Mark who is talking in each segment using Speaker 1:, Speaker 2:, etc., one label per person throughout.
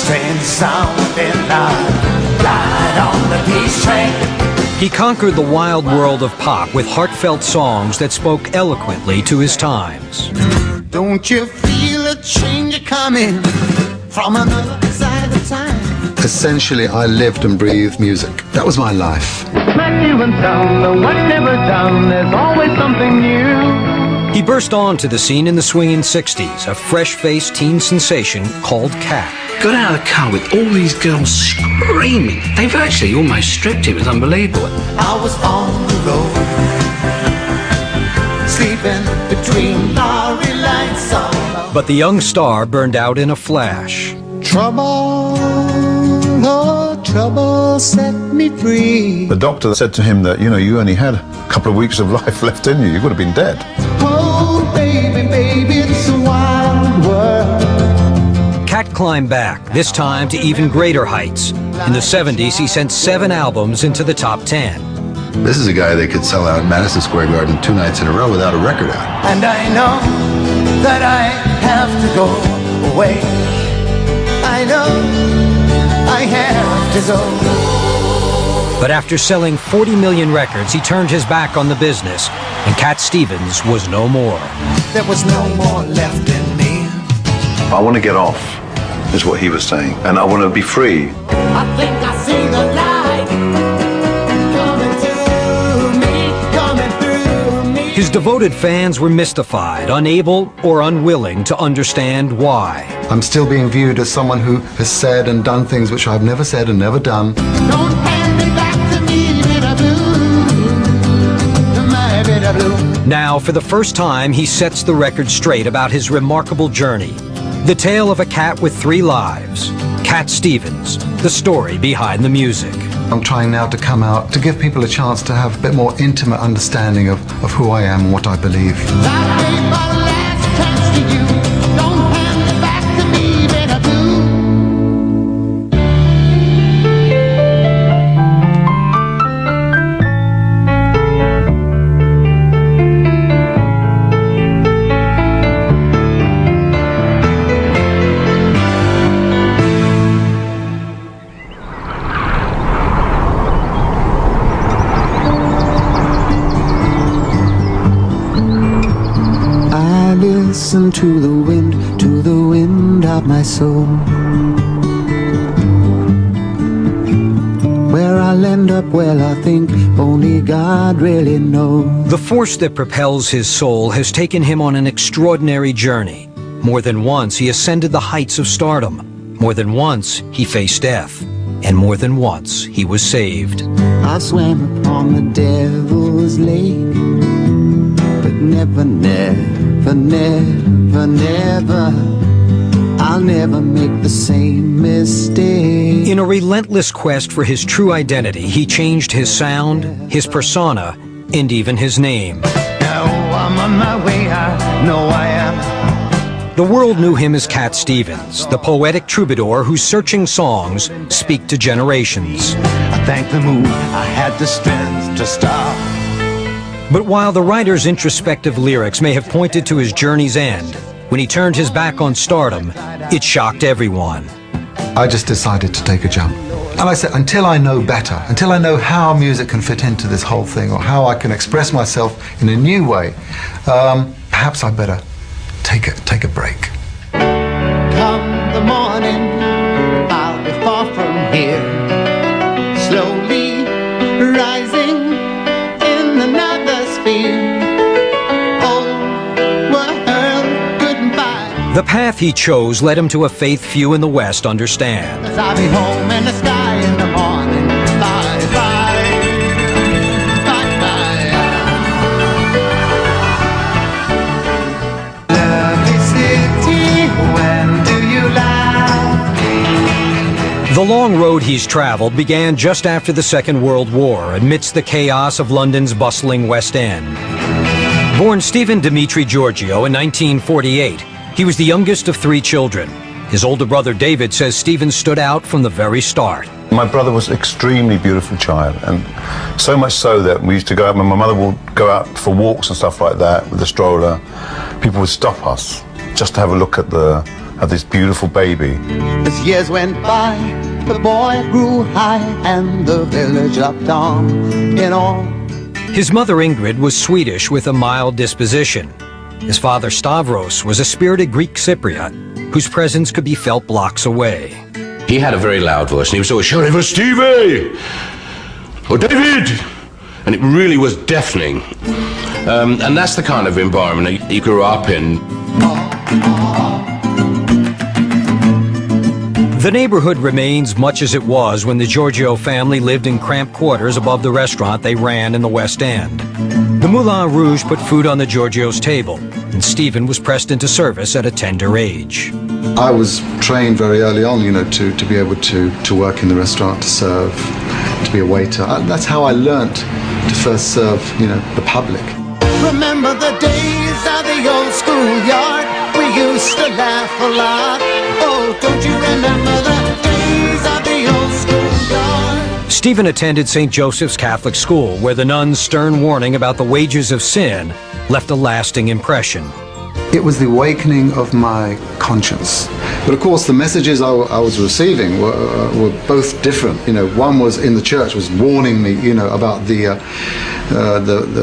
Speaker 1: train sounding loud, ride on the peace train.
Speaker 2: He conquered the wild world of pop with heartfelt songs that spoke eloquently to his times.
Speaker 1: Don't you feel a change coming from another side of time?
Speaker 3: Essentially, I lived and breathed music. That was my life.
Speaker 4: Matthew and Tom, the what's never done, there's always something new.
Speaker 2: He burst onto the scene in the swinging 60s, a fresh-faced teen sensation called Cat.
Speaker 5: Got out of the car with all these girls screaming. They virtually almost stripped him. It was unbelievable.
Speaker 1: I was on the road, sleeping between lorry lights all alone.
Speaker 2: But the young star burned out in a flash.
Speaker 1: Trouble, oh, trouble set me free.
Speaker 6: The doctor said to him that, you know, you only had a couple of weeks of life left in you. You would have been dead.
Speaker 1: Oh, baby, baby, it's a wild world.
Speaker 2: Cat climbed back, this time to even greater heights. In the 70s, he sent 7 albums into the top 10.
Speaker 3: This is a guy that could sell out Madison Square Garden 2 nights in a row without a record out.
Speaker 1: And I know that I have to go away. I know I have to go.
Speaker 2: But after selling 40 million records, he turned his back on the business, and Cat Stevens was no more.
Speaker 1: There was no more left in me.
Speaker 6: I want to get off, is what he was saying, and I want to be free.
Speaker 1: I think I see the light coming through me.
Speaker 2: His devoted fans were mystified, unable or unwilling to understand why.
Speaker 3: I'm still being viewed as someone who has said and done things which I've never said and never done.
Speaker 1: Don't hand me back to me, bitter blue, my bitter blue.
Speaker 2: Now, for the first time, he sets the record straight about his remarkable journey. The tale of a cat with 3 lives. Cat Stevens, the story behind the music.
Speaker 3: I'm trying now to come out to give people a chance to have a bit more intimate understanding of who I am and what I believe.
Speaker 1: I gave my last chance to you. Don't hand it back to me, bitter blue. Listen to the wind of my soul. Where I'll end up, well, I think only God really knows.
Speaker 2: The force that propels his soul has taken him on an extraordinary journey. More than once, he ascended the heights of stardom. More than once, he faced death. And more than once, he was saved.
Speaker 1: I swam upon the devil's lake, but never, never, never, never, I'll never make the same mistake.
Speaker 2: In a relentless quest for his true identity, he changed his sound, his persona, and even his name.
Speaker 1: Now I'm on my way, I know I am.
Speaker 2: The world knew him as Cat Stevens, the poetic troubadour whose searching songs speak to generations.
Speaker 1: I thank the moon, I had the strength to stop.
Speaker 2: But while the writer's introspective lyrics may have pointed to his journey's end, when he turned his back on stardom, it shocked everyone.
Speaker 3: I just decided to take a jump. And I said, until I know better, until I know how music can fit into this whole thing, or how I can express myself in a new way, perhaps I better take a break.
Speaker 1: Come the morning, I'll be far from here, slowly rising in another sphere. Oh, world, goodbye.
Speaker 2: The path he chose led him to a faith few in the West understand.
Speaker 1: As I'll be home in the sky in the morning. Bye, bye, bye, bye. Lovely city, when do you lie?
Speaker 2: The long road he's traveled began just after the Second World War, amidst the chaos of London's bustling West End. Born Stephen Dimitri Giorgio in 1948, he was the youngest of 3 children. His older brother David says Stephen stood out from the very start.
Speaker 6: My brother was an extremely beautiful child, and so much so that we used to go out, when my mother would go out for walks and stuff like that with the stroller, people would stop us just to have a look at the of this beautiful baby.
Speaker 1: As years went by, the boy grew high and the village looked on in awe.
Speaker 2: His mother Ingrid was Swedish with a mild disposition. His father Stavros was a spirited Greek Cypriot whose presence could be felt blocks away.
Speaker 5: He had a very loud voice and he was always shouting for Stevie or David, and it really was deafening. And that's the kind of environment he grew up in.
Speaker 2: The neighborhood remains much as it was when the Giorgio family lived in cramped quarters above the restaurant they ran in the West End. The Moulin Rouge put food on the Giorgio's table, and Stephen was pressed into service at a tender age.
Speaker 3: I was trained very early on, you know, to be able to work in the restaurant, to serve, to be a waiter. That's how I learnt to first serve, you know, the public.
Speaker 1: Remember the days of the old schoolyard? We used to laugh a lot. Oh, don't you remember the days of the old schoolyard?
Speaker 2: Stephen attended St. Joseph's Catholic School, where the nun's stern warning about the wages of sin left a lasting impression.
Speaker 3: It was the awakening of my conscience. But of course, the messages I was receiving were both different. You know, one was in the church, was warning me, you know, about the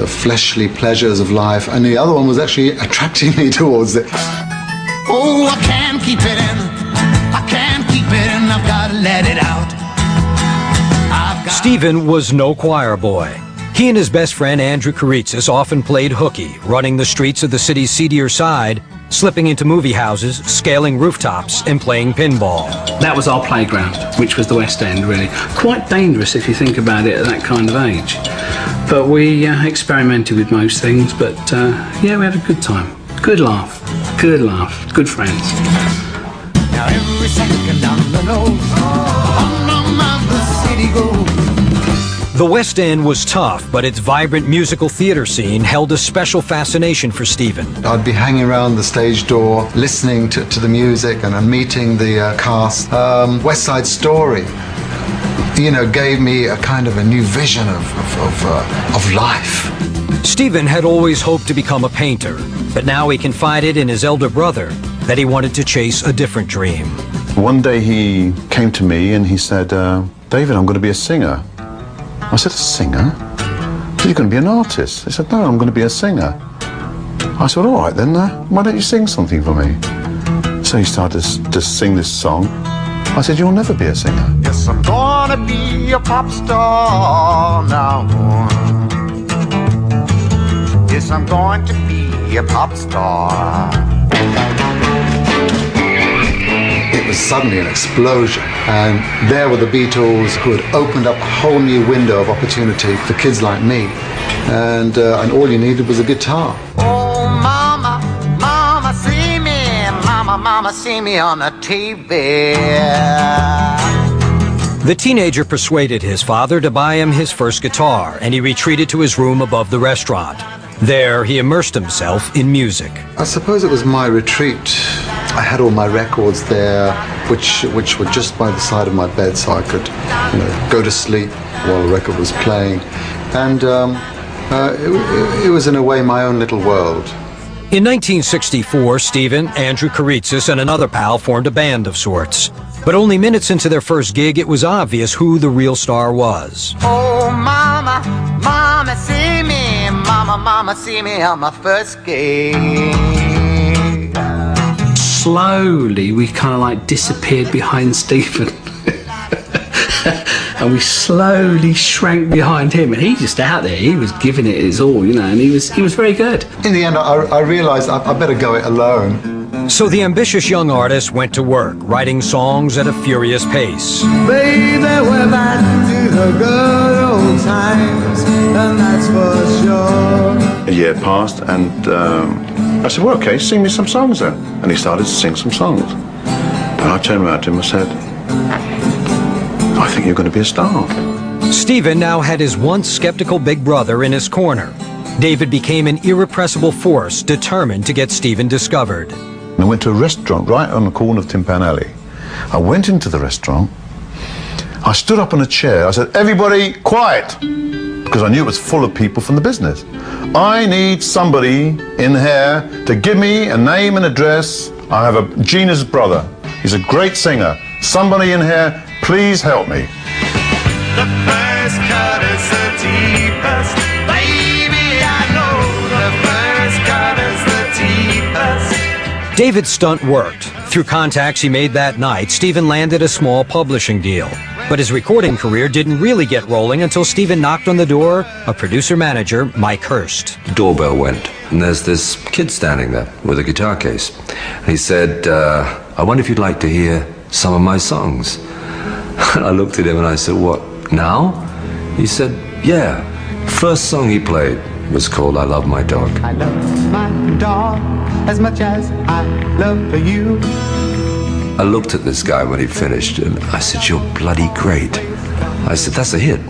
Speaker 3: fleshly pleasures of life, and the other one was actually attracting me towards it.
Speaker 1: Oh, I can't keep it in. I can't keep it in. I've got to let it out.
Speaker 2: Stephen was no choir boy. He and his best friend Andrew Karitsis often played hooky, running the streets of the city's seedier side, slipping into movie houses, scaling rooftops, and playing pinball.
Speaker 5: That was our playground, which was the West End, really. Quite dangerous if you think about it at that kind of age. But we experimented with most things, but yeah, we had a good time. Good laugh, good friends.
Speaker 1: Now every second down the nose, on the city goes.
Speaker 2: The West End was tough, but its vibrant musical theater scene held a special fascination for Stephen.
Speaker 3: I'd be hanging around the stage door, listening to the music and meeting the cast. West Side Story, you know, gave me a kind of a new vision of life.
Speaker 2: Stephen had always hoped to become a painter, but now he confided in his elder brother that he wanted to chase a different dream.
Speaker 6: One day he came to me and he said, David, I'm going to be a singer. I said, a singer? You're going to be an artist. He said, no, I'm going to be a singer. I said, all right then, why don't you sing something for me? So he started to sing this song. I said, you'll never be a singer.
Speaker 1: Yes, I'm going to be a pop star now. Yes, I'm going to be a pop star.
Speaker 3: It was suddenly an explosion, and there were the Beatles, who had opened up a whole new window of opportunity for kids like me, and all you needed was a guitar.
Speaker 1: Oh, mama, mama, see me, mama, see me on the TV.
Speaker 2: The teenager persuaded his father to buy him his first guitar, and he retreated to his room above the restaurant. There, he immersed himself in music.
Speaker 3: I suppose it was my retreat. I had all my records there, which were just by the side of my bed, so I could, you know, go to sleep while the record was playing. And it was, in a way, my own little world.
Speaker 2: In 1964, Stephen, Andrew Karitsis, and another pal formed a band of sorts. But only minutes into their first gig, it was obvious who the real star was.
Speaker 1: Oh, mama, mama, see me, mama, see me on my first gig.
Speaker 5: Slowly, we kind of like disappeared behind Stephen. And we slowly shrank behind him, and he just out there, he was giving it his all, you know, and he was very good.
Speaker 3: In the end, I realized I better go it alone.
Speaker 2: So the ambitious young artist went to work, writing songs at a furious pace.
Speaker 1: Baby, we're back to the good old times, and that's for sure.
Speaker 6: A year passed, and I said, well, okay, sing me some songs then. And he started to sing some songs. And I turned around to him and said, I think you're going to be a star.
Speaker 2: Stephen now had his once skeptical big brother in his corner. David became an irrepressible force, determined to get Stephen discovered.
Speaker 6: I went to a restaurant right on the corner of Tin Pan Alley. I went into the restaurant. I stood up on a chair. I said, everybody, quiet. Because I knew it was full of people from the business. I need somebody in here to give me a name and address I have Gina's brother. He's a great singer. Somebody in here, please help me.
Speaker 1: The first cut is the deepest. Baby, I know the first cut is the deepest.
Speaker 2: David's stunt worked. Through contacts he made that night, Stephen landed a small publishing deal. But his recording career didn't really get rolling until Stephen knocked on the door of producer-manager Mike Hurst.
Speaker 7: The doorbell went, and there's this kid standing there with a guitar case. And he said, I wonder if you'd like to hear some of my songs. And I looked at him and I said, what, now? He said, yeah. First song he played was called I Love My Dog.
Speaker 1: I love my dog as much as I love you.
Speaker 7: I looked at this guy when he finished and I said, you're bloody great. I said, that's a hit.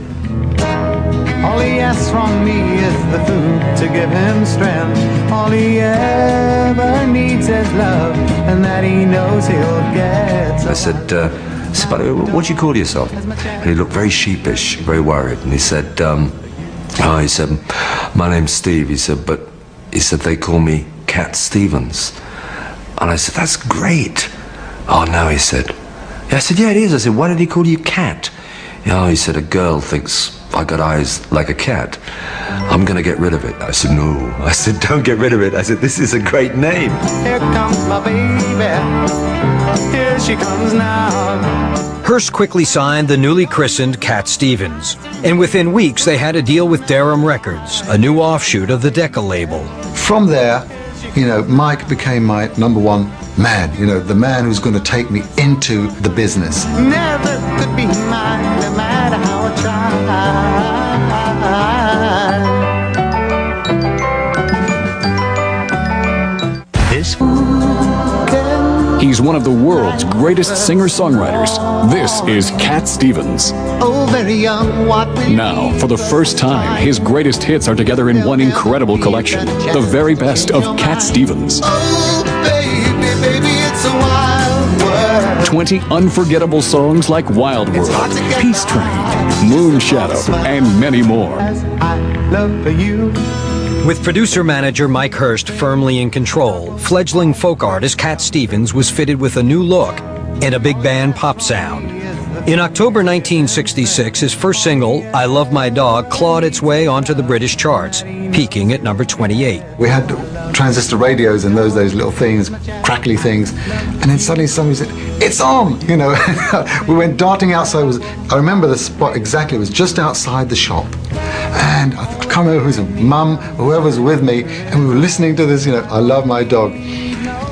Speaker 1: All he asks from me is the food to give him strength. All he ever needs is love, and that he knows he'll get.
Speaker 7: I said, by the way, what do you call yourself? And he looked very sheepish, very worried. And he said, he said, my name's Steve. He said, but he said, they call me Cat Stevens. And I said, that's great. Oh, no, he said. Yeah, I said, yeah, it is. I said, why did he call you Cat? Oh, he said, a girl thinks I got eyes like a cat. I'm going to get rid of it. I said, no. I said, don't get rid of it. I said, this is a great name.
Speaker 1: Here comes my baby. Here she comes now.
Speaker 2: Hurst quickly signed the newly christened Cat Stevens. And within weeks, they had a deal with Durham Records, a new offshoot of the Decca label.
Speaker 3: From there, you know, Mike became my #1 man, you know, the man who's going to take me into the business.
Speaker 1: Never could be mine, no matter how I try. This
Speaker 8: He's one of the world's greatest singer-songwriters. This is Cat Stevens.
Speaker 1: oh, very young, what we
Speaker 8: Now, for the first time, his greatest hits are together in one incredible collection. The very best of Cat Stevens.
Speaker 1: Oh, baby, baby, it's a wild world.
Speaker 8: 20 unforgettable songs like Wild World, Peace Train, Moon Shadow, and many more.
Speaker 1: I love for you.
Speaker 2: With producer-manager Mike Hurst firmly in control, fledgling folk artist Cat Stevens was fitted with a new look and a big band pop sound. In October 1966, his first single, I Love My Dog, clawed its way onto the British charts, peaking at number 28.
Speaker 3: We had transistor radios in those days, little things, crackly things, and then suddenly somebody said, it's on, you know. We went darting outside. I remember the spot exactly. It was just outside the shop. And I can't remember who's mum, whoever was with me, and we were listening to this, you know, I Love My Dog.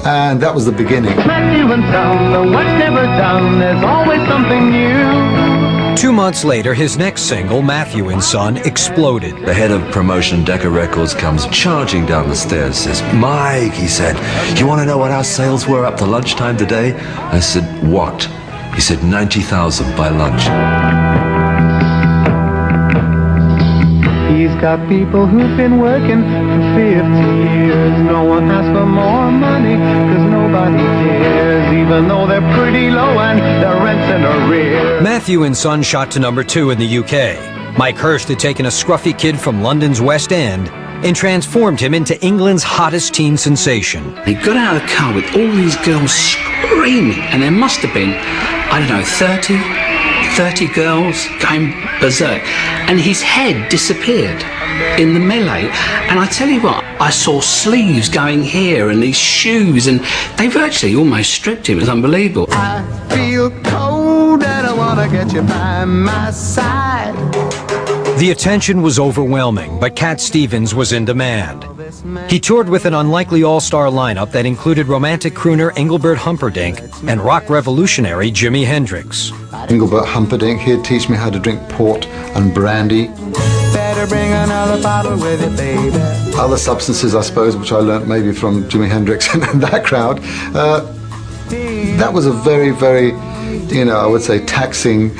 Speaker 3: And that was the beginning.
Speaker 4: Matthew and Son, the what's never done, there's always something new.
Speaker 2: 2 months later, his next single, Matthew and Son, exploded.
Speaker 7: The head of promotion, Decca Records, comes charging down the stairs, says, Mike, he said, you want to know what our sales were up to lunchtime today? I said, what? He said, 90,000 by lunch.
Speaker 4: He's got people who've been working for 50 years. No one asks for more money, cause nobody cares, even though they're pretty low and their rent's in arrears.
Speaker 2: Matthew and Son shot to number 2 in the UK. Mike Hurst had taken a scruffy kid from London's West End and transformed him into England's hottest teen sensation.
Speaker 5: He got out of the car with all these girls screaming, and there must have been, I don't know, 30 girls going berserk, and his head disappeared in the melee. And I tell you what, I saw sleeves going here and these shoes, and they virtually almost stripped him. It was unbelievable.
Speaker 1: I feel cold and I want to get you by my side.
Speaker 2: The attention was overwhelming, but Cat Stevens was in demand. He toured with an unlikely all-star lineup that included romantic crooner Engelbert Humperdinck and rock revolutionary Jimi Hendrix.
Speaker 3: Engelbert Humperdinck, he'd teach me how to drink port and brandy.
Speaker 1: Better bring another bottle with you, baby.
Speaker 3: Other substances, I suppose, which I learnt maybe from Jimi Hendrix and that crowd. That was a very, very, you know, I would say taxing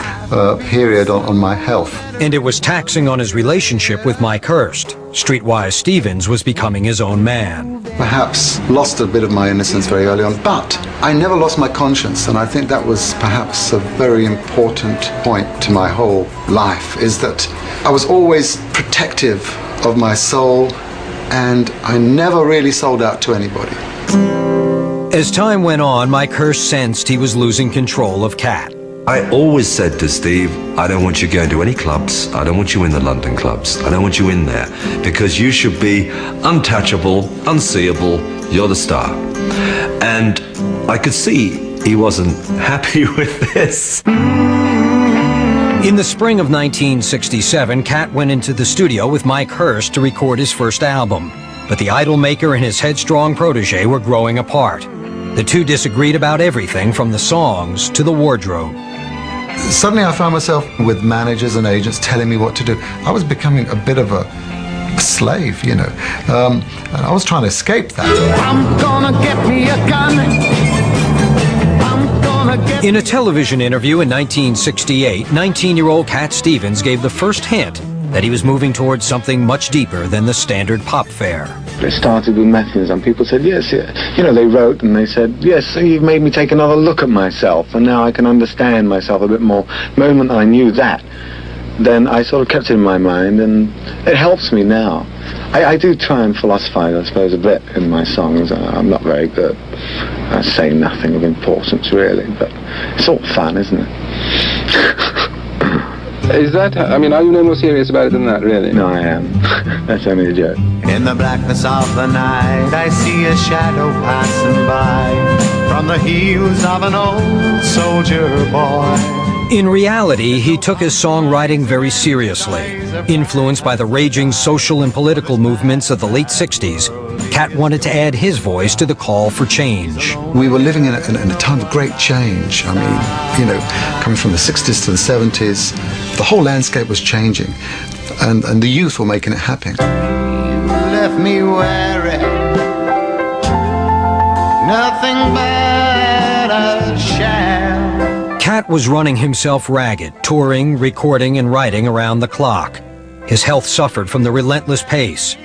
Speaker 3: period on my health.
Speaker 2: And it was taxing on his relationship with Mike Hurst. Streetwise Stevens was becoming his own man.
Speaker 3: Perhaps lost a bit of my innocence very early on, but I never lost my conscience, and I think that was perhaps a very important point to my whole life, is that I was always protective of my soul, and I never really sold out to anybody.
Speaker 2: As time went on, Mike Hurst sensed he was losing control of Cat.
Speaker 7: I always said to Steve, I don't want you going to any clubs. I don't want you in the London clubs. I don't want you in there because you should be untouchable, unseeable. You're the star. And I could see he wasn't happy with this.
Speaker 2: In the spring of 1967, Cat went into the studio with Mike Hurst to record his first album. But the idol maker and his headstrong protege were growing apart. The two disagreed about everything from the songs to the wardrobe.
Speaker 3: Suddenly I found myself with managers and agents telling me what to do. I was becoming a bit of a slave, you know. And I was trying to escape that.
Speaker 1: I'm gonna get me a gun.
Speaker 2: In a television interview in 1968, 19-year-old Cat Stevens gave the first hint that he was moving towards something much deeper than the standard pop fare.
Speaker 9: It started with mechanism. People said, yes, you know, they wrote and they said, yes, so you've made me take another look at myself, and now I can understand myself a bit more. The moment I knew that, then I sort of kept it in my mind, and it helps me now. I do try and philosophize, I suppose, a bit in my songs. I'm not very good. I say nothing of importance, really, but it's all fun, isn't it?
Speaker 10: Is that, I mean, are you no more serious about it than that, really?
Speaker 9: No, I am. That's only a joke.
Speaker 1: In the blackness of the night, I see a shadow passing by from the heels of an old soldier boy.
Speaker 2: In reality, he took his songwriting very seriously. Influenced by the raging social and political movements of the late 60s, Cat wanted to add his voice to the call for change.
Speaker 3: We were living in a time of great change. I mean, you know, coming from the 60s to the 70s, the whole landscape was changing, and the youth were making it happen.
Speaker 1: You left me wearing nothing but a shell.
Speaker 2: Cat was running himself ragged, touring, recording, and writing around the clock. His health suffered from the relentless pace.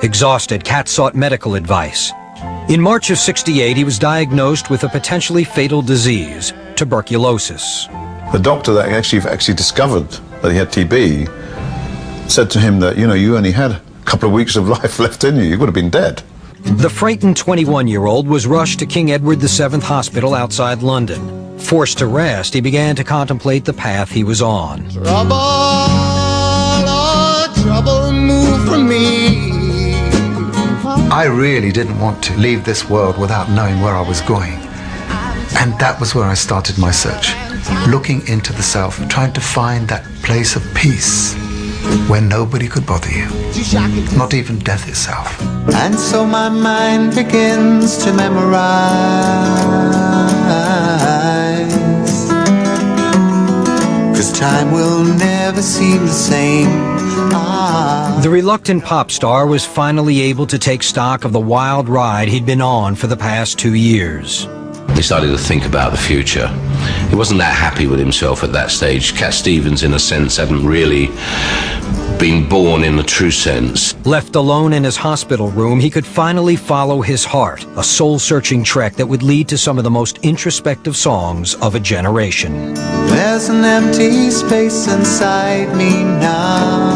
Speaker 2: Exhausted, Cat sought medical advice. In March of '68, he was diagnosed with a potentially fatal disease, tuberculosis.
Speaker 6: The doctor that actually discovered that he had TB said to him that, you know, you only had a couple of weeks of life left in you. You would have been dead.
Speaker 2: The frightened 21-year-old was rushed to King Edward VII Hospital outside London. Forced to rest, he began to contemplate the path he was on.
Speaker 1: Trouble, oh, trouble, move from me.
Speaker 3: I really didn't want to leave this world without knowing where I was going. And that was where I started my search, looking into the self, trying to find that place of peace where nobody could bother you, not even death itself.
Speaker 1: And so my mind begins to memorize, 'cause time will never seem the same.
Speaker 2: The reluctant pop star was finally able to take stock of the wild ride he'd been on for the past 2 years.
Speaker 11: He started to think about the future. He wasn't that happy with himself at that stage. Cat Stevens, in a sense, hadn't really been born in the true sense.
Speaker 2: Left alone in his hospital room, he could finally follow his heart, a soul-searching trek that would lead to some of the most introspective songs of a generation.
Speaker 1: There's an empty space inside me now.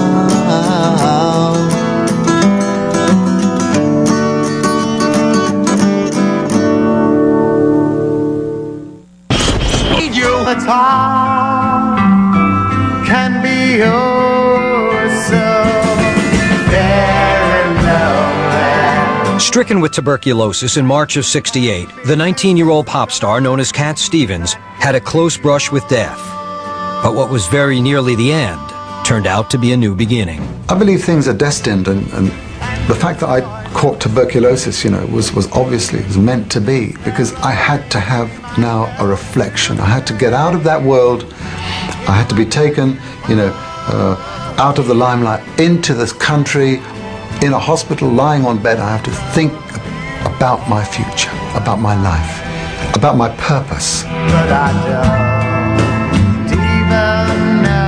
Speaker 1: The time can be yours, so very lonely.
Speaker 2: Stricken with tuberculosis in March of '68, the 19-year-old pop star known as Cat Stevens had a close brush with death. But what was very nearly the end turned out to be a new beginning.
Speaker 3: I believe things are destined, and the fact that I caught tuberculosis, you know, was obviously, it was meant to be, because I had to have now a reflection. I had to get out of that world. I had to be taken, you know, out of the limelight, into this country, in a hospital, lying on bed. I have to think about my future, about my life, about my purpose.
Speaker 1: But I don't even know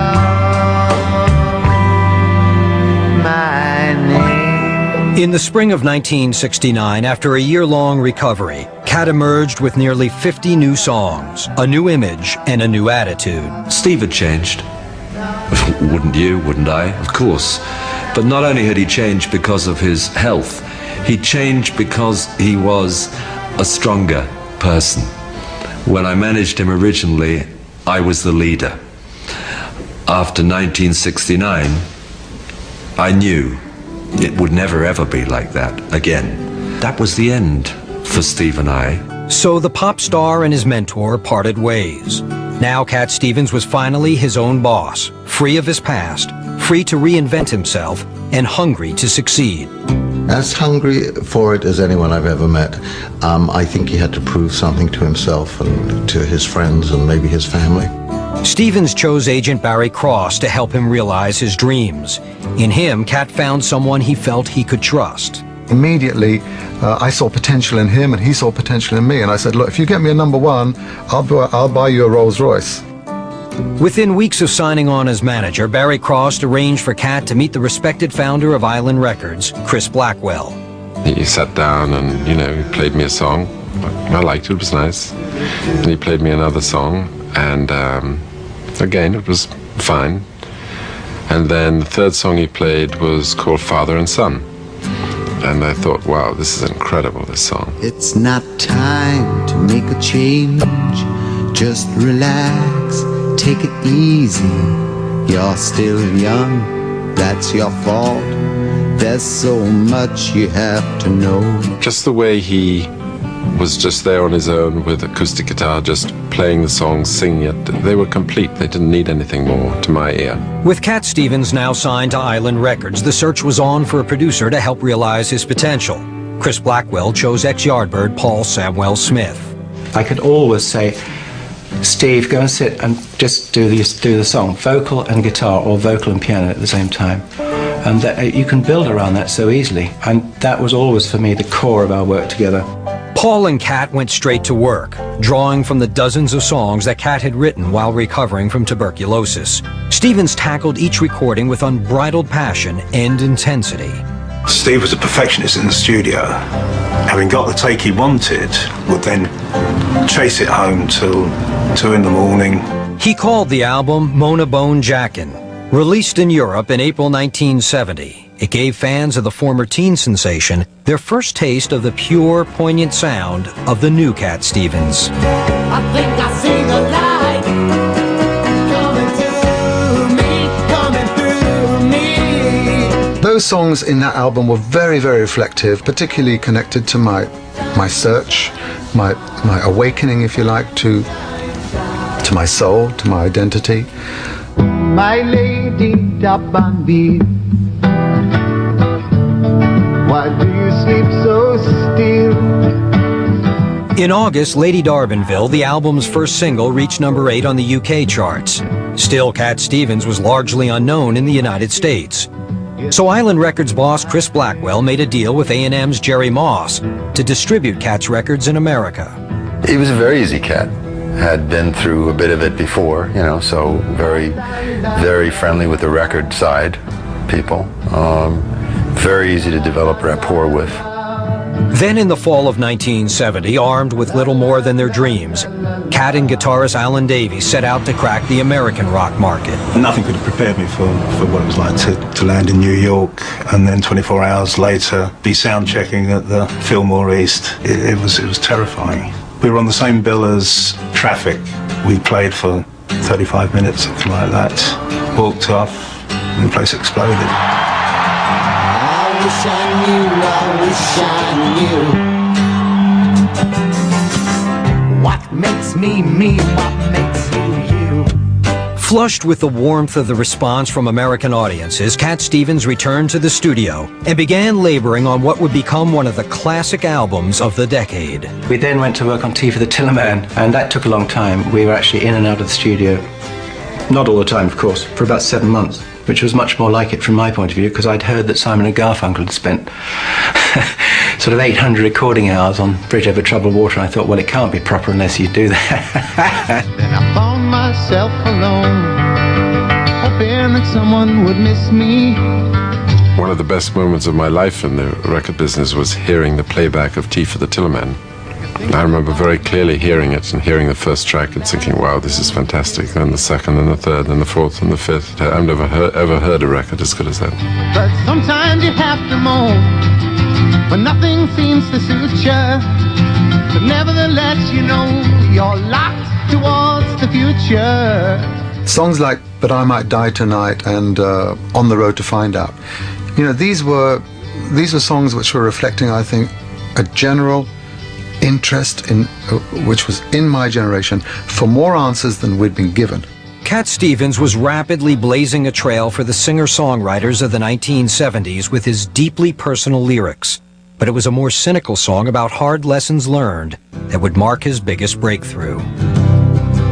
Speaker 1: my name.
Speaker 2: In the spring of 1969, after a year-long recovery, Cat emerged with nearly 50 new songs, a new image, and a new attitude.
Speaker 7: Steve had changed. Wouldn't you? Wouldn't I? Of course. But not only had he changed because of his health, he changed because he was a stronger person. When I managed him originally, I was the leader. After 1969, I knew it would never ever be like that again. That was the end for Steve and I.
Speaker 2: So the pop star and his mentor parted ways. Now Cat Stevens was finally his own boss, free of his past, free to reinvent himself, and hungry to succeed.
Speaker 12: As hungry for it as anyone I've ever met. I think he had to prove something to himself and to his friends and maybe his family.
Speaker 2: Stevens chose agent Barry Cross to help him realize his dreams. In him, Cat found someone he felt he could trust.
Speaker 3: Immediately, I saw potential in him and he saw potential in me. And I said, look, if you get me a #1, I'll buy you a Rolls Royce.
Speaker 2: Within weeks of signing on as manager, Barry Cross arranged for Cat to meet the respected founder of Island Records, Chris Blackwell.
Speaker 10: He sat down and, you know, he played me a song. I liked it, it was nice. And he played me another song, and again, it was fine. And then the third song he played was called Father and Son. And I thought, wow, this is incredible, this song.
Speaker 1: It's not time to make a change. Just relax, take it easy. You're still young, that's your fault. There's so much you have to know.
Speaker 10: Just the way he was just there on his own with acoustic guitar, just playing the songs, singing it. They were complete. They didn't need anything more to my ear.
Speaker 2: With Cat Stevens now signed to Island Records, the search was on for a producer to help realize his potential. Chris Blackwell chose ex-Yardbird Paul Samwell Smith.
Speaker 13: I could always say, Steve, go and sit and just do the song, vocal and guitar, or vocal and piano at the same time. And that, you can build around that so easily. And that was always, for me, the core of our work together.
Speaker 2: Paul and Cat went straight to work, drawing from the dozens of songs that Cat had written while recovering from tuberculosis. Stevens tackled each recording with unbridled passion and intensity.
Speaker 14: Steve was a perfectionist in the studio. Having got the take he wanted, would then chase it home till 2 in the morning.
Speaker 2: He called the album Mona Bone Jackin'. Released in Europe in April 1970, it gave fans of the former teen sensation their first taste of the pure, poignant sound of the new Cat Stevens.
Speaker 1: I think I see the light coming through me.
Speaker 3: Those songs in that album were very, very reflective, particularly connected to my search, my awakening, if you like, to my soul, to my identity.
Speaker 4: My lady D'Abanville, why do you sleep so still?
Speaker 2: In August, Lady D'Arbanville, the album's first single, reached #8 on the UK charts. Still, Cat Stevens was largely unknown in the United States. So Island Records boss Chris Blackwell made a deal with A&M's Jerry Moss to distribute Cat's records in America.
Speaker 15: He was a very easy cat. Had been through a bit of it before, you know, so very, very friendly with the record side people. Very easy to develop rapport with.
Speaker 2: Then in the fall of 1970, armed with little more than their dreams, Cat and guitarist Alan Davies set out to crack the American rock market.
Speaker 14: Nothing could have prepared me for what it was like to land in New York and then 24 hours later be sound checking at the Fillmore East. It was terrifying. We were on the same bill as Traffic. We played for 35 minutes, something like that. Walked off, and the place exploded.
Speaker 1: I wish I knew what makes me me, what makes you you.
Speaker 2: Flushed with the warmth of the response from American audiences, Cat Stevens returned to the studio and began laboring on what would become one of the classic albums of the decade.
Speaker 13: We then went to work on Tea for the Tillerman, and that took a long time. We were actually in and out of the studio, not all the time, of course, for about 7 months, which was much more like it from my point of view, because I'd heard that Simon and Garfunkel had spent sort of 800 recording hours on Bridge Over Troubled Water, and I thought, well, it can't be proper unless you do that.
Speaker 4: Then I found myself alone, hoping that someone would miss me.
Speaker 10: One of the best moments of my life in the record business was hearing the playback of Tea for the Tillerman. I remember very clearly hearing it and hearing the first track and thinking, wow, this is fantastic. Then the second and the third and the fourth and the fifth. I've never ever heard a record as good as that.
Speaker 4: But sometimes you have to moan when nothing seems to suit you. But nevertheless, you know, you're locked towards the future.
Speaker 3: Songs like But I Might Die Tonight and On the Road to Find Out, you know, these were songs which were reflecting, I think, a general interest in which was in my generation for more answers than we'd been given.
Speaker 2: Cat Stevens was rapidly blazing a trail for the singer-songwriters of the 1970s with his deeply personal lyrics. But it was a more cynical song about hard lessons learned that would mark his biggest breakthrough.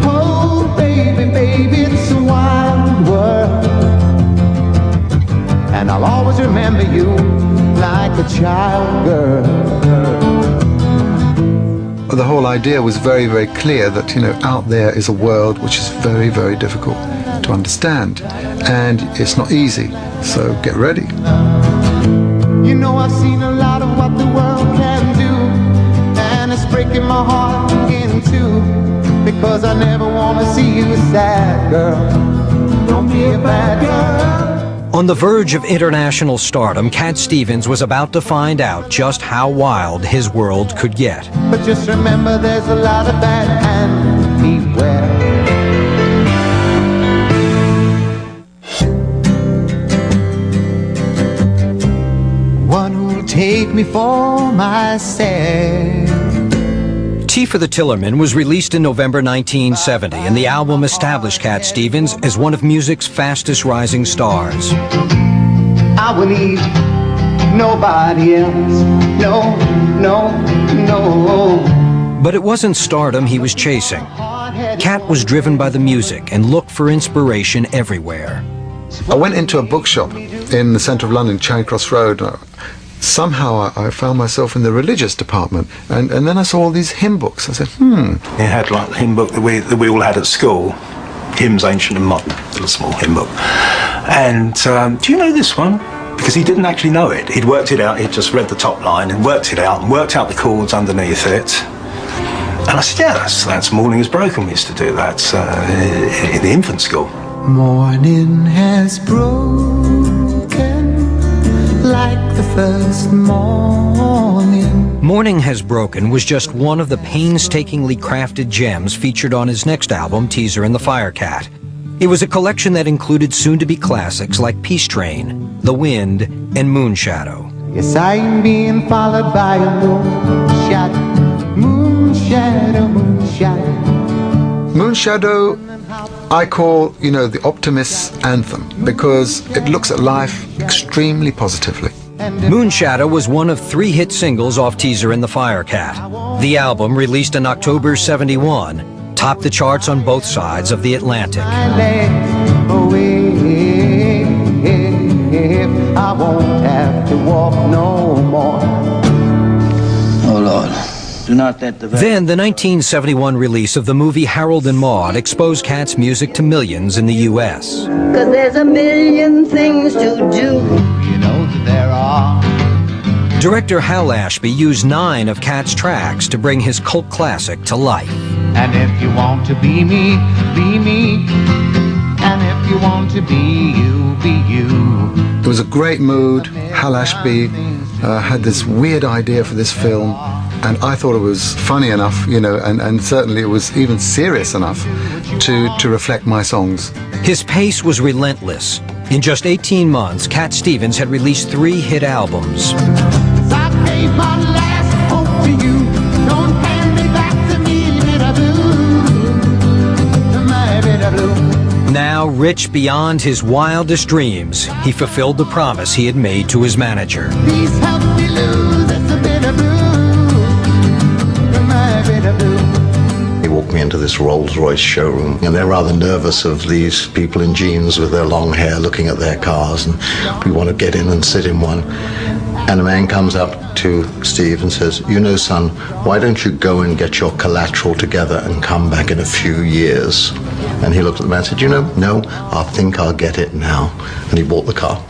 Speaker 4: Oh, baby, baby, it's a wild world. And I'll always remember you like a child girl.
Speaker 3: The whole idea was very, very clear that, you know, out there is a world which is very, very difficult to understand. And it's not easy, so get ready.
Speaker 4: You know, I've seen a lot of what the world can do, and it's breaking my heart in two, because I never want to see you sad, girl. Don't be a bad girl.
Speaker 2: On the verge of international stardom, Cat Stevens was about to find out just how wild his world could get.
Speaker 4: But just remember, there's a lot of bad and beware. One who'll take me for myself.
Speaker 2: Tea for the Tillerman was released in November 1970, and the album established Cat Stevens as one of music's fastest rising stars.
Speaker 4: I will need nobody else. No, no, no.
Speaker 2: But it wasn't stardom he was chasing. Cat was driven by the music and looked for inspiration everywhere.
Speaker 3: I went into a bookshop in the centre of London, Charing Cross Road. Somehow I found myself in the religious department, and then I saw all these hymn books. I said,
Speaker 14: It had like a hymn book that we all had at school, Hymns Ancient and Modern, a little small hymn book. And do you know this one? Because he didn't actually know it. He'd worked it out, he'd just read the top line and worked it out, and worked out the chords underneath it. And I said, yeah, that's Morning Has Broken. We used to do that in the infant school.
Speaker 4: Morning has broken like the first morning.
Speaker 2: Morning Has Broken was just one of the painstakingly crafted gems featured on his next album, Teaser and the Firecat. It was a collection that included soon-to-be classics like Peace Train, The Wind, and Moonshadow.
Speaker 4: Yes, I'm being followed by a moonshadow, moonshadow, moonshadow.
Speaker 3: Moonshadow I call, you know, the optimist's anthem, because it looks at life extremely positively.
Speaker 2: Moonshadow was one of 3 hit singles off Teaser and the Firecat. The album, released in October '71, topped the charts on both sides of the Atlantic.
Speaker 4: I won't have to walk no more.
Speaker 16: Oh, Lord. Do not let the...
Speaker 2: Then, the 1971 release of the movie Harold and Maude exposed Cat's music to millions in the U.S.
Speaker 17: 'Cause there's a million things to do.
Speaker 4: You know that there are.
Speaker 2: Director Hal Ashby used 9 of Cat's tracks to bring his cult classic to life.
Speaker 4: And if you want to be me, be me. And if you want to be you, be you.
Speaker 3: It was a great mood. Hal Ashby had this weird idea for this film, and I thought it was funny enough, you know, and certainly it was even serious enough to reflect my songs.
Speaker 2: His pace was relentless. In just 18 months, Cat Stevens had released 3 hit albums.
Speaker 4: I gave my last hope to you. Don't hand me back to me, bitter blue. My bitter blue.
Speaker 2: Now, rich beyond his wildest dreams, he fulfilled the promise he had made to his manager.
Speaker 4: Please help me lose, it's a bitter blue. My bitter blue.
Speaker 12: They walked me into this Rolls-Royce showroom, and they're rather nervous of these people in jeans with their long hair looking at their cars, and we want to get in and sit in one. And a man comes up to Steve and says, you know, son, why don't you go and get your collateral together and come back in a few years? And he looked at the man and said, you know, no, I think I'll get it now. And he bought the car.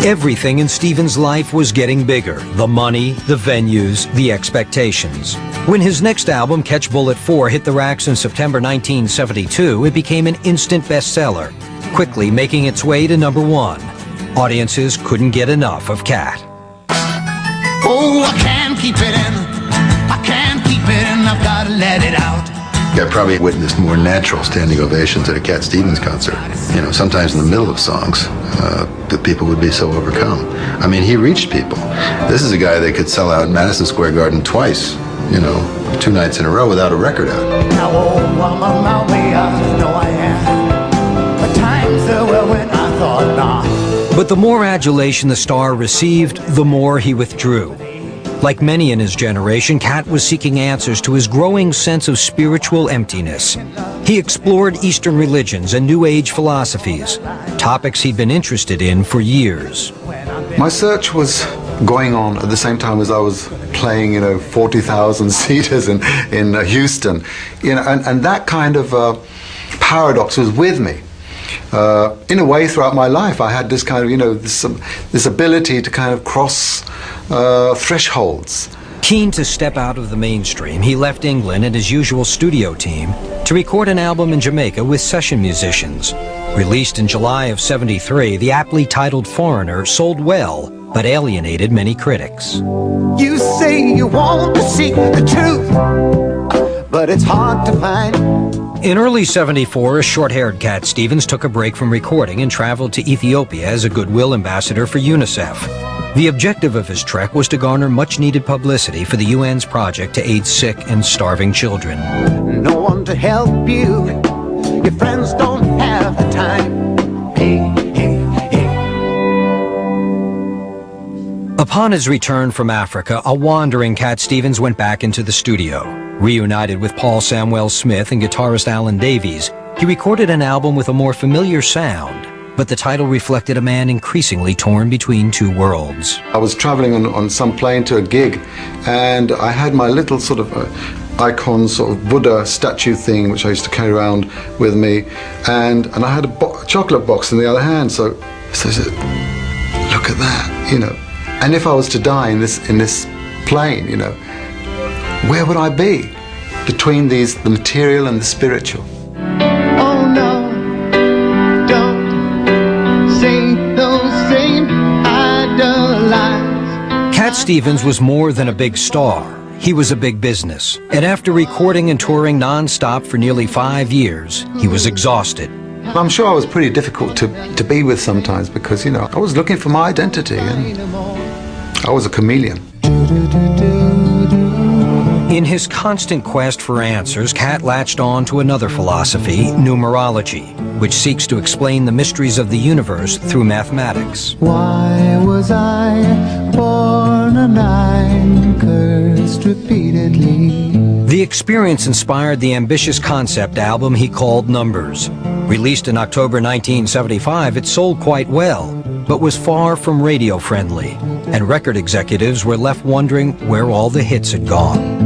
Speaker 2: Everything in Stevens' life was getting bigger. The money, the venues, the expectations. When his next album, Catch Bullet 4, hit the racks in September 1972, it became an instant bestseller, quickly making its way to #1. Audiences couldn't get enough of Cat.
Speaker 4: Oh, I can't keep it in. I can't keep it I've got to let it out.
Speaker 15: I probably witnessed more natural standing ovations at a Cat Stevens concert. You know, sometimes in the middle of songs, that people would be so overcome. I mean, he reached people. This is a guy that could sell out Madison Square Garden twice, you know, 2 nights in a row without a record out.
Speaker 4: Now, oh, I'm on my way, I know I am. But times were when I thought not.
Speaker 2: But the more adulation the star received, the more he withdrew. Like many in his generation, Cat was seeking answers to his growing sense of spiritual emptiness. He explored Eastern religions and New Age philosophies, topics he'd been interested in for years.
Speaker 3: My search was going on at the same time as I was playing, 40,000 seaters in Houston, and that kind of paradox was with me. In a way, throughout my life, I had this kind of, this ability to kind of cross thresholds.
Speaker 2: Keen to step out of the mainstream, he left England and his usual studio team to record an album in Jamaica with session musicians. Released in July of '73, the aptly titled Foreigner sold well, but alienated many critics.
Speaker 4: You say you want to seek the truth, but it's hard to find.
Speaker 2: In early '74, a short-haired Cat Stevens took a break from recording and traveled to Ethiopia as a goodwill ambassador for UNICEF. The objective of his trek was to garner much-needed publicity for the UN's project to aid sick and starving children.
Speaker 4: No one to help you, your friends don't have the time. Hey, hey, hey.
Speaker 2: Upon his return from Africa, a wandering Cat Stevens went back into the studio. Reunited with Paul Samwell Smith and guitarist Alan Davies, he recorded an album with a more familiar sound, but the title reflected a man increasingly torn between two worlds.
Speaker 3: I was traveling on some plane to a gig, and I had my little sort of icon sort of Buddha statue thing, which I used to carry around with me, and I had a chocolate box in the other hand, so I said, look at that, and if I was to die in this plane, where would I be between the material and the spiritual?
Speaker 4: Oh no, don't say those same idle lies.
Speaker 2: Cat Stevens was more than a big star. He was a big business. And after recording and touring non-stop for nearly 5 years, he was exhausted.
Speaker 3: I'm sure I was pretty difficult to be with sometimes because, I was looking for my identity and I was a chameleon.
Speaker 2: In his constant quest for answers, Cat latched on to another philosophy, numerology, which seeks to explain the mysteries of the universe through mathematics.
Speaker 4: Why was I born a 9, cursed repeatedly?
Speaker 2: The experience inspired the ambitious concept album he called Numbers. Released in October 1975, it sold quite well, but was far from radio-friendly, and record executives were left wondering where all the hits had gone.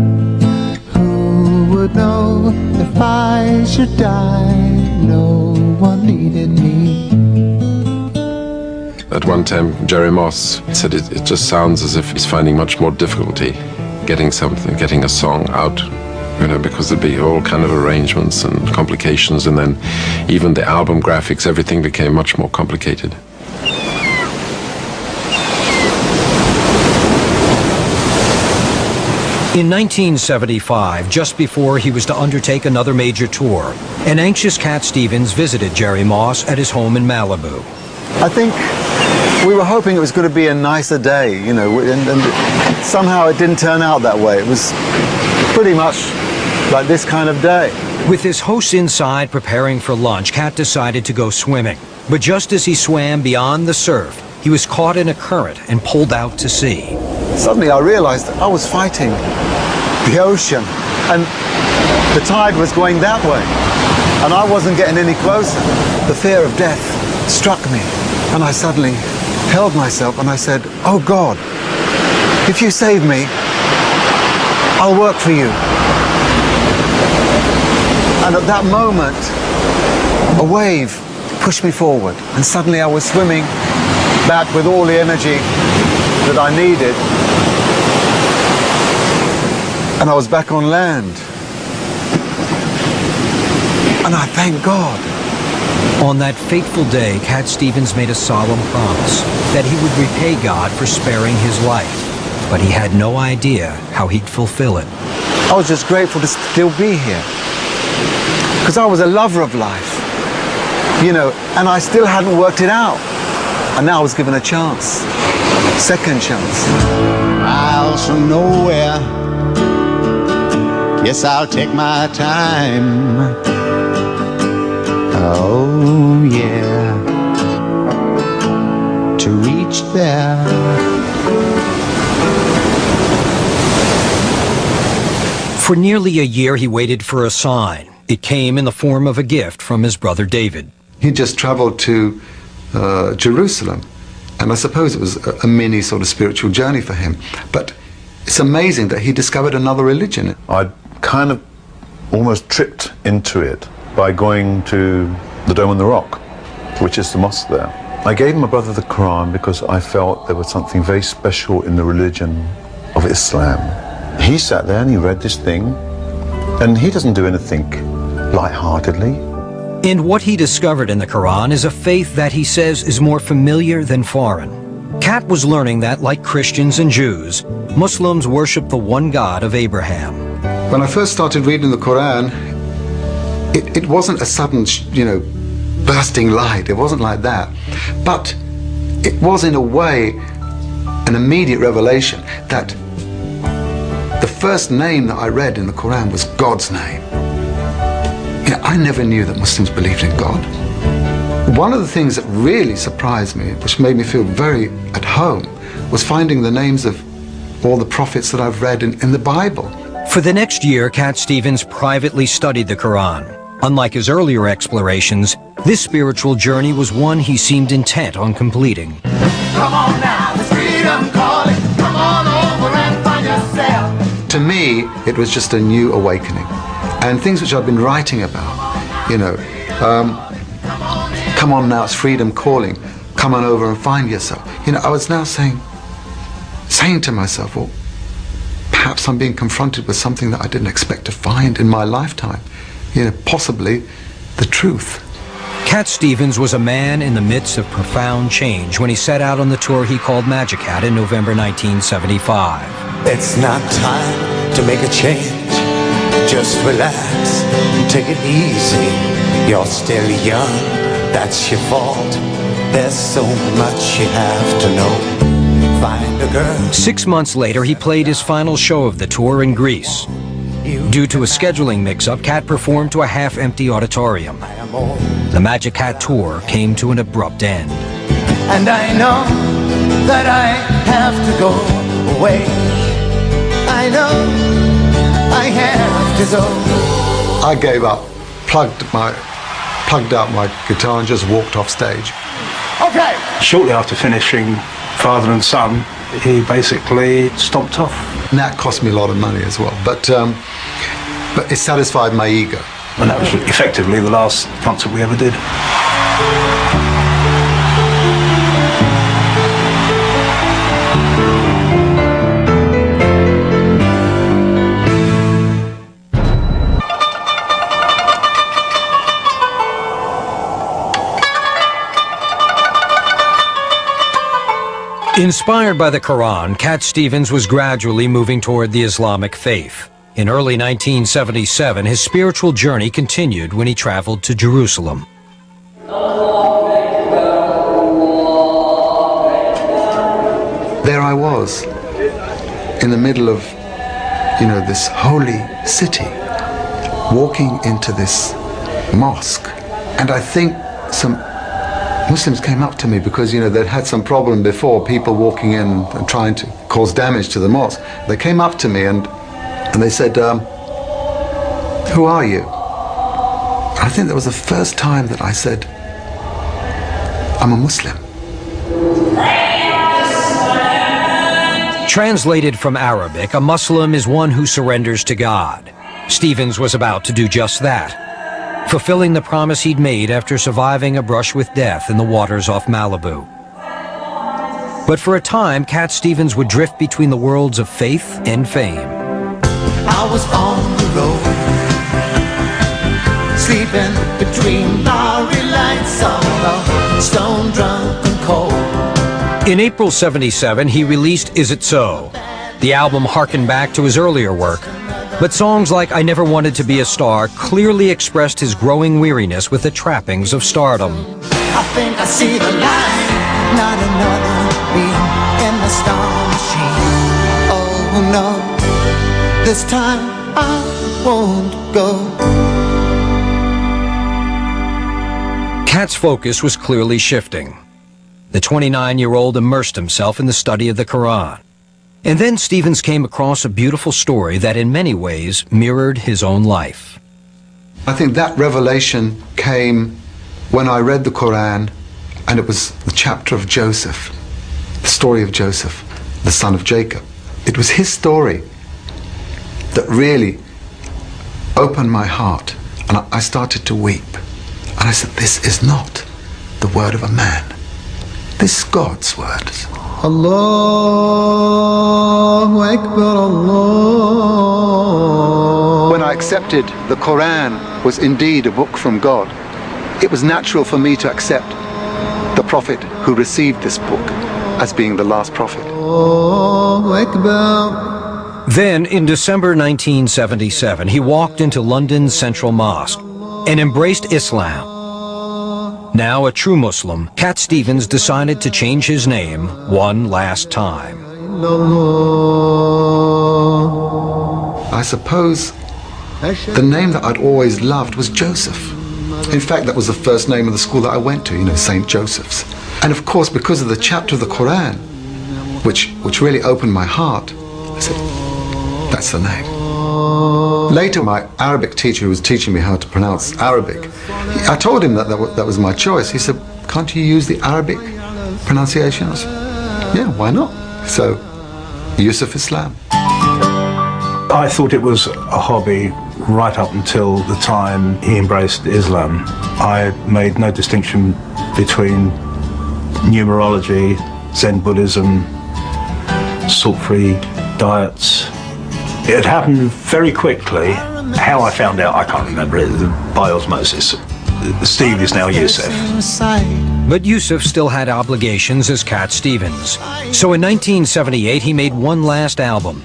Speaker 4: Would know if I should die, no one needed me.
Speaker 10: At one time, Jerry Moss said it just sounds as if he's finding much more difficulty getting a song out, because there'd be all kind of arrangements and complications, and then even the album graphics, everything became much more complicated.
Speaker 2: In 1975, just before he was to undertake another major tour, an anxious Cat Stevens visited Jerry Moss at his home in Malibu.
Speaker 3: I think we were hoping it was going to be a nicer day, and somehow it didn't turn out that way. It was pretty much like this kind of day.
Speaker 2: With his hosts inside preparing for lunch, Cat decided to go swimming. But just as he swam beyond the surf, he was caught in a current and pulled out to sea.
Speaker 3: Suddenly I realized that I was fighting the ocean, and the tide was going that way, and I wasn't getting any closer. The fear of death struck me, and I suddenly held myself and I said, oh God, if you save me, I'll work for you. And at that moment, a wave pushed me forward, and suddenly I was swimming back with all the energy that I needed, and I was back on land, and I thank God.
Speaker 2: On that fateful day, Cat Stevens made a solemn promise that he would repay God for sparing his life, but he had no idea how he'd fulfill it.
Speaker 3: I was just grateful to still be here. Because I was a lover of life, you know, and I still hadn't worked it out. And now I was given a chance, second chance.
Speaker 1: Miles from nowhere, yes, I'll take my time. Oh, yeah, to reach there.
Speaker 2: For nearly a year, he waited for a sign. It came in the form of a gift from his brother David.
Speaker 3: He just traveled to Jerusalem, and I suppose it was a mini sort of spiritual journey for him. But it's amazing that he discovered another religion.
Speaker 6: I kind of almost tripped into it by going to the Dome on the Rock, which is the mosque there. I gave my brother the Quran because I felt there was something very special in the religion of Islam. He sat there and he read this thing, and he doesn't do anything lightheartedly.
Speaker 2: And what he discovered in the Quran is a faith that he says is more familiar than foreign. Kat was learning that, like Christians and Jews, Muslims worship the one God of Abraham.
Speaker 3: When I first started reading the Quran, it wasn't a sudden, you know, bursting light. It wasn't like that. But it was, in a way, an immediate revelation that the first name that I read in the Quran was God's name. You know, I never knew that Muslims believed in God. One of the things that really surprised me, which made me feel very at home, was finding the names of all the prophets that I've read in the Bible.
Speaker 2: For the next year, Cat Stevens privately studied the Quran. Unlike his earlier explorations, this spiritual journey was one he seemed intent on completing.
Speaker 4: Come on now, the freedom calling. Come on over and find yourself.
Speaker 3: To me, it was just a new awakening. And things which I've been writing about, you know, come on now, it's freedom calling. Come on over and find yourself. You know, I was now saying to myself, well, perhaps I'm being confronted with something that I didn't expect to find in my lifetime. You know, possibly the truth.
Speaker 2: Cat Stevens was a man in the midst of profound change when he set out on the tour he called Magic Hat in November 1975.
Speaker 1: It's not time to make a change. Just relax and take it easy. You're still young, that's your fault. There's so much you have to know. Find a girl.
Speaker 2: 6 months later, he played his final show of the tour in Greece. Due to a scheduling mix-up, Cat performed to a half-empty auditorium. The Magic Hat tour came to an abrupt end.
Speaker 4: And I know that I have to go away. I know I have to go.
Speaker 3: I gave up, plugged out my guitar and just walked off stage.
Speaker 4: Okay.
Speaker 14: Shortly after finishing Father and Son, he basically stomped off.
Speaker 3: And that cost me a lot of money as well, but it satisfied my ego.
Speaker 14: And that was effectively the last concert we ever did.
Speaker 2: Inspired by the Quran, Cat Stevens was gradually moving toward the Islamic faith. In early 1977, his spiritual journey continued when he traveled to Jerusalem.
Speaker 3: There I was, in the middle of, you know, this holy city, walking into this mosque. And I think some Muslims came up to me because, you know, they'd had some problem before, people walking in and trying to cause damage to the mosque. They came up to me and they said, who are you? I think that was the first time that I said, I'm a Muslim.
Speaker 2: Translated from Arabic, a Muslim is one who surrenders to God. Stevens was about to do just that, fulfilling the promise he'd made after surviving a brush with death in the waters off Malibu. But for a time, Cat Stevens would drift between the worlds of faith and fame.
Speaker 4: I was on the road, sleeping between lorry lights on a stone drunk and cold.
Speaker 2: In April '77, he released Is It So? The album harkened back to his earlier work, But songs like I Never Wanted to Be a Star clearly expressed his growing weariness with the trappings of stardom.
Speaker 4: I think I see the light, not another beam in the star machine. Oh no, this time I won't go.
Speaker 2: Cat's focus was clearly shifting. The 29-year-old immersed himself in the study of the Quran. And then Stevens came across a beautiful story that in many ways mirrored his own life.
Speaker 3: I think that revelation came when I read the Quran, and it was the chapter of Joseph, the story of Joseph, the son of Jacob. It was his story that really opened my heart, and I started to weep. And I said, this is not the word of a man. This is God's words.
Speaker 4: Allahu Akbar, Allah.
Speaker 3: When I accepted the Quran was indeed a book from God, it was natural for me to accept the prophet who received this book as being the last prophet.
Speaker 4: Allahu Akbar.
Speaker 2: Then, in December 1977, he walked into London's Central Mosque and embraced Islam. Now a true Muslim, Cat Stevens decided to change his name one last time.
Speaker 3: I suppose the name that I'd always loved was Joseph. In fact, that was the first name of the school that I went to, St. Joseph's. And of course, because of the chapter of the Quran, which really opened my heart, I said, that's the name. Later, my Arabic teacher who was teaching me how to pronounce Arabic, I told him that was my choice. He said, can't you use the Arabic pronunciation? I said, yeah, why not? So, Yusuf Islam.
Speaker 14: I thought it was a hobby right up until the time he embraced Islam. I made no distinction between numerology, Zen Buddhism, salt-free diets. It happened very quickly. How I found out, I can't remember it, by osmosis. Steve is now Yusuf.
Speaker 2: But Yusuf still had obligations as Cat Stevens. So in 1978, he made one last album.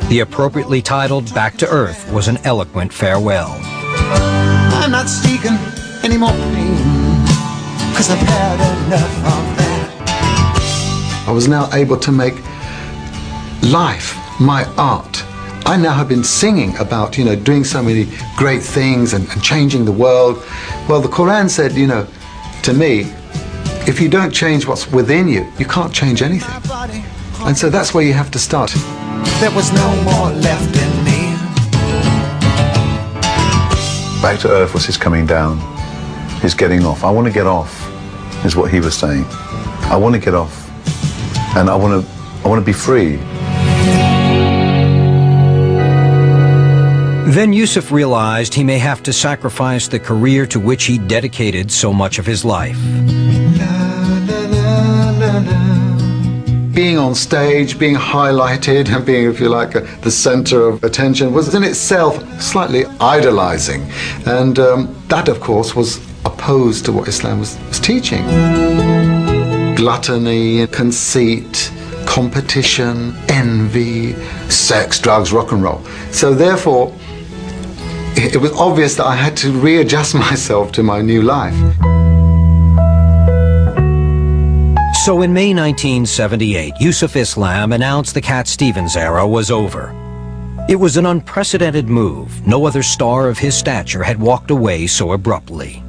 Speaker 2: The appropriately titled Back to Earth was an eloquent farewell.
Speaker 4: I'm not seeking any more pain, 'cause I've had enough of that.
Speaker 3: I was now able to make life my art. I now have been singing about, doing so many great things and changing the world. Well, the Quran said, to me, if you don't change what's within you, you can't change anything. And so that's where you have to start.
Speaker 4: There was no more left in me.
Speaker 6: Back to Earth was his coming down, his getting off. I want to get off, is what he was saying. I want to get off, and I want to be free.
Speaker 2: Then Yusuf realized he may have to sacrifice the career to which he dedicated so much of his life.
Speaker 3: Being on stage, being highlighted, and being, if you like, the center of attention was in itself slightly idolizing. And that, of course, was opposed to what Islam was teaching. Gluttony, conceit, competition, envy, sex, drugs, rock and roll. So therefore, it was obvious that I had to readjust myself to my new life.
Speaker 2: So in May 1978, Yusuf Islam announced the Cat Stevens era was over. It was an unprecedented move. No other star of his stature had walked away so abruptly.